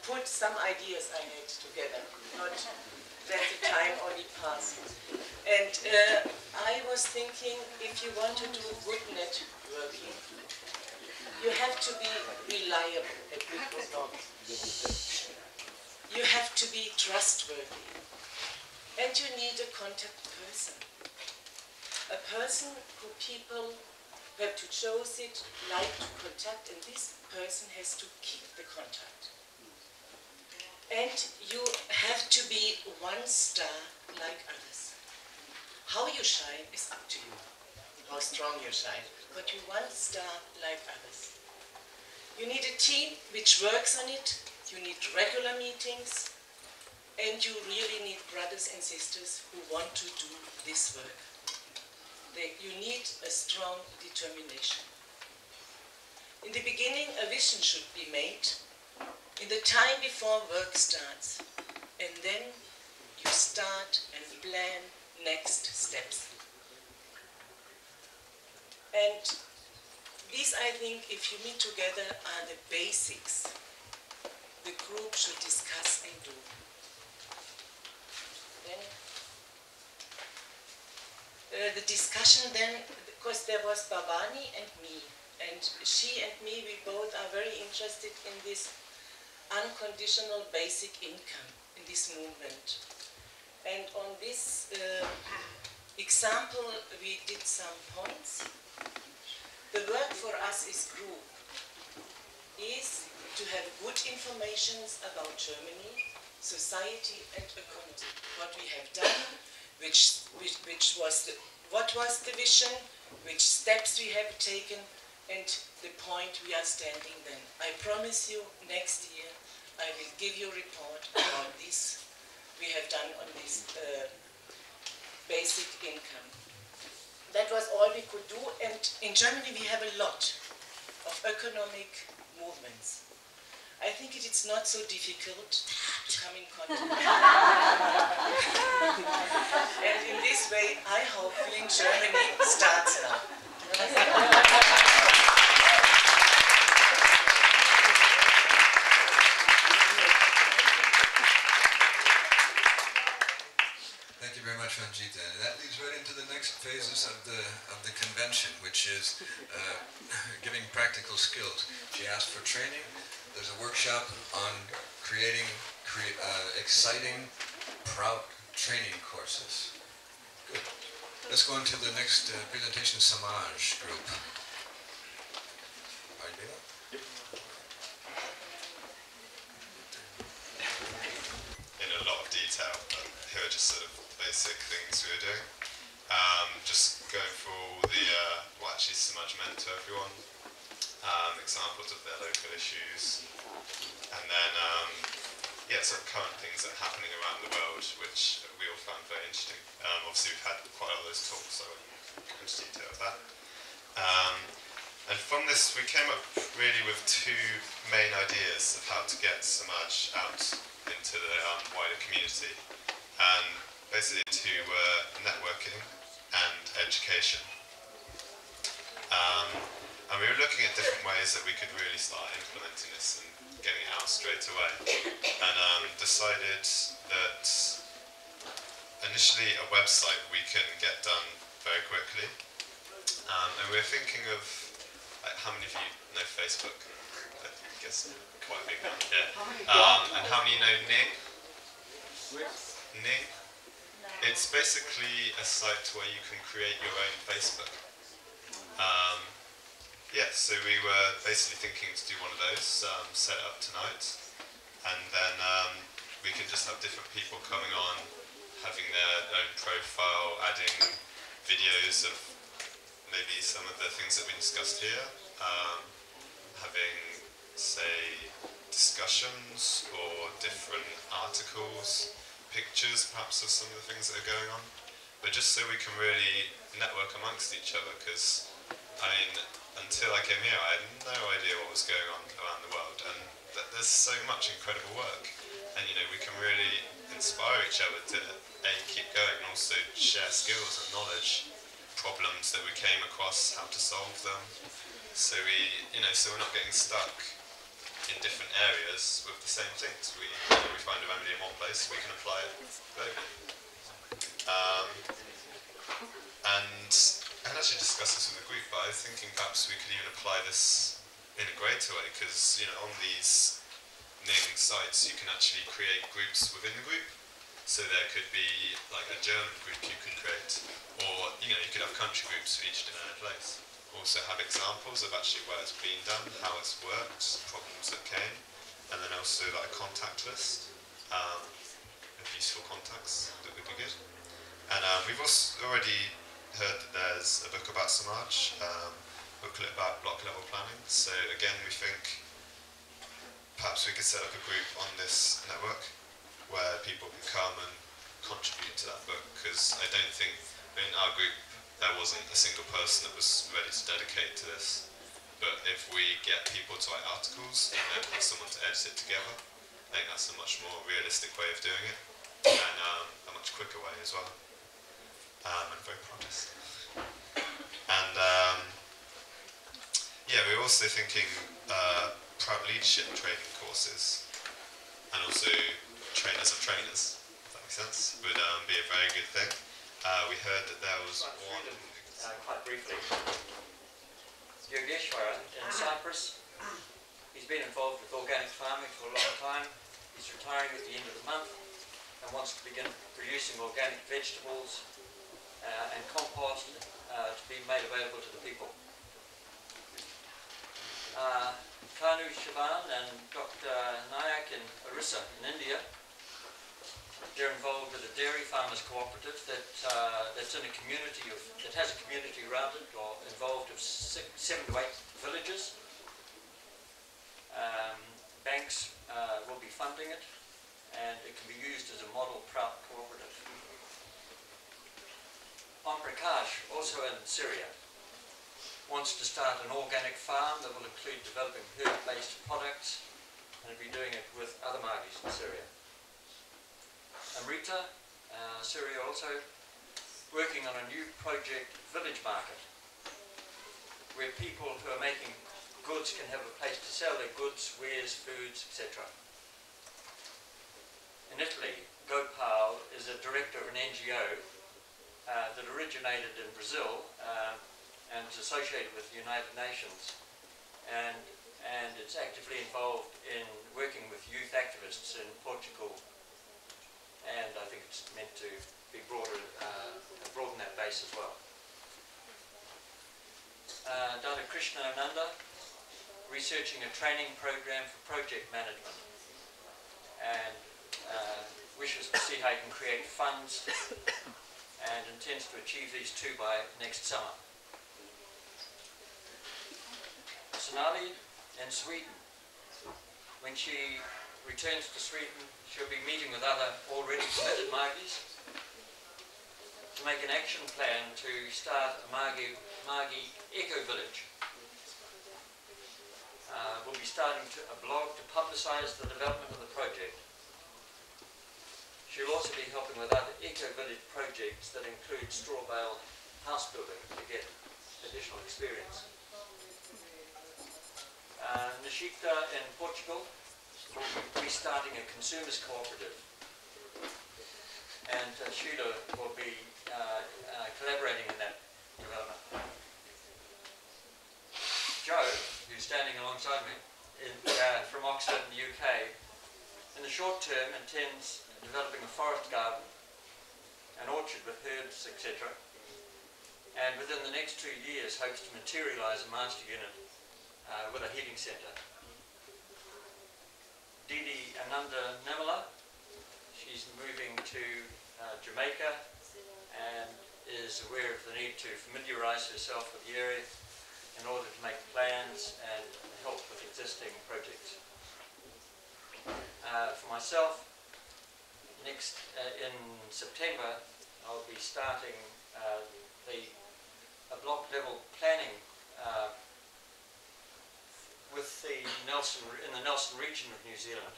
put some ideas I had together, not that the time only passed. And I was thinking, if you want to do good networking, you have to be reliable. You have to be trustworthy. And you need a contact person. A person who people who have to choose it, like to contact, and this person has to keep the contact. And you have to be one star like others. How you shine is up to you, how strong you shine, but you one star like others. You need a team which works on it, you need regular meetings, and you really need brothers and sisters who want to do this work. You need a strong determination. In the beginning, a vision should be made, in the time before work starts, and then you start and plan next steps. And these, I think, if you meet together, are the basics the group should discuss and do. Then, the discussion then, because there was Bhavani and me, and she and me, we both are very interested in this unconditional basic income, in this movement. And on this example, we did some points. The work for us is group, is to have good information about Germany, society and economy. What we have done, what was the vision, which steps we have taken, and the point we are standing then. I promise you, next year I will give you a report about this we have done on this basic income. That was all we could do, and in Germany we have a lot of economic movements. I think it is not so difficult to come in contact. And in this way, I hope Feeling Germany starts now. Thank you very much, Ranjita. And that leads right into the next phases of the convention, which is giving practical skills. She asked for training. There's a workshop on creating exciting PROUT training courses. Good. Let's go on to the next presentation, Samaj group. In a lot of detail, but here are just sort of basic things we were doing. Just going for all the, what actually Samaj meant to everyone. Examples of their local issues, and then yeah, sort of current things that are happening around the world, which we all found very interesting. Obviously, we've had quite a lot of those talks, so I won't go into detail of that. And from this, we came up really with two main ideas of how to get Samaj out into the wider community, and basically to networking and education. And we were looking at different ways that we could really start implementing this and getting it out straight away. And decided that initially a website we can get done very quickly. And we were thinking of, like, how many of you know Facebook? I guess quite a big one, yeah. And how many know Ning? Ning? It's basically a site where you can create your own Facebook. Yeah, so we were basically thinking to do one of those, set up tonight, and then we could just have different people coming on, having their own profile, adding videos of maybe some of the things that we discussed here, having, say, discussions or different articles, pictures perhaps of some of the things that are going on, but just so we can really network amongst each other, because I mean, until I came here, I had no idea what was going on around the world, and there's so much incredible work, and you know, we can really inspire each other to A, keep going, and also share skills and knowledge, problems that we came across, how to solve them, so we, you know, so we're not getting stuck in different areas with the same things. We find a remedy in one place, we can apply it globally. And I had actually discussed this with the group, but I was thinking perhaps we could even apply this in a greater way, because on these naming sites you can actually create groups within the group. So there could be like a German group you could create, or you could have country groups for each desired place. Also have examples of actually where it's been done, how it's worked, problems that came, and then also like a contact list of useful contacts that would be good. And we've also already heard that there's a book about Samaj, booklet about block level planning. So again, we think perhaps we could set up a group on this network where people can come and contribute to that book, because I don't think in our group there wasn't a single person that was ready to dedicate to this. But if we get people to write articles and then have someone to edit it together, I think that's a much more realistic way of doing it, and a much quicker way as well. And very promising. And yeah, we're also thinking PROUT leadership training courses, and also trainers of trainers, if that makes sense, would be a very good thing. We heard that there was one... Quite briefly, Yogeshwara in Cyprus, he's been involved with organic farming for a long time. He's retiring at the end of the month and wants to begin producing organic vegetables and compost to be made available to the people. Kanu Shivan and Dr. Nayak in Orissa in India, they're involved with a dairy farmers cooperative that's in a community that has a community around it, or involved of 7 to 8 villages. Banks will be funding it, and it can be used as a model PROUT cooperative. Om Prakash, also in Syria, wants to start an organic farm that will include developing herb-based products, and will be doing it with other Margiis in Syria. Amrita, Syria also, working on a new project, Village Market, where people who are making goods can have a place to sell their goods, wares, foods, etc. In Italy, Gopal is a director of an NGO that originated in Brazil and is associated with the United Nations, and it's actively involved in working with youth activists in Portugal, and I think it's meant to be broaden that base as well. Dr. Krishna Ananda, researching a training program for project management, and wishes to see how he can create funds, and intends to achieve these 2 by next summer. Sonali in Sweden, when she returns to Sweden, she'll be meeting with other already committed Margiis to make an action plan to start a Margie eco-village. We'll be starting a blog to publicise the development of the project. She'll also be helping with other eco-village projects that include straw bale house building to get additional experience. Nishita in Portugal will be starting a consumers cooperative, and Sheila will be collaborating in that development. Joe, who's standing alongside me, from Oxford in the UK, in the short term intends developing a forest garden, an orchard with herbs, etc. And within the next 2 years hopes to materialise a master unit with a heating centre. Didi Ananda Marga, she's moving to Jamaica and is aware of the need to familiarise herself with the area in order to make plans and help with existing projects. For myself, in September, I'll be starting a block level planning with in the Nelson region of New Zealand.